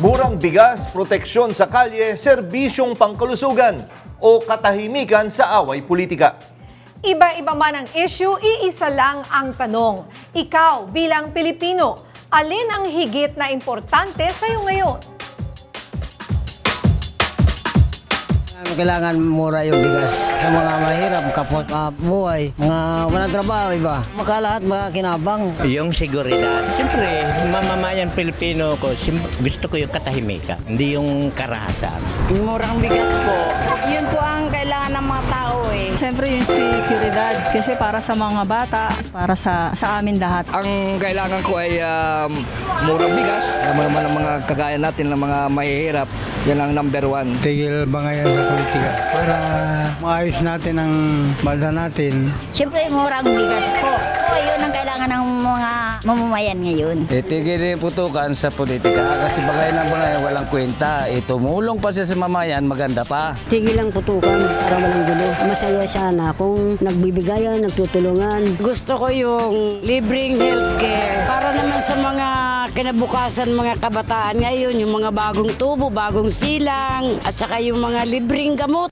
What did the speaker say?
Murang bigas, proteksyon sa kalye, serbisyong pangkalusugan o katahimikan sa away politika. Iba-iba man ang issue, iisa lang ang tanong. Ikaw bilang Pilipino, alin ang higit na importante sa iyo ngayon? Kailangan mura yung bigas sa mga mahirap, kapos, buhay, mga walang trabaho, iba. Makalahat, makakinabang. Yung seguridad. Siyempre, mamamayan Pilipino ko, gusto ko yung katahimikan, hindi yung karahasan. Yung murang bigas po, yun po ang kailangan ng mga tao eh. Siyempre yung seguridad kasi para sa mga bata, para sa amin lahat. Ang kailangan ko ay murang bigas. Alam mo naman ang mga kagaya natin ng mga mahihirap, yan ang number one. Tigil bangayan sa politika para maayos natin ang bansa natin. Siyempre, murang bigas po. Yun ang kailangan ng mga mamamayan ngayon. Itigil yung putukan sa politika kasi bagayan ng bangayan walang kwenta. Tumulong pa siya sa mamayan, maganda pa. Tigil ang putukan para walang gulo. Masaya sana kung nagbibigayan, nagtutulungan. Gusto ko yung libreng healthcare para naman sa mga kinabukasan mga kabataan ngayon, yung mga bagong tubo, bagong silang, at saka yung mga libreng gamot.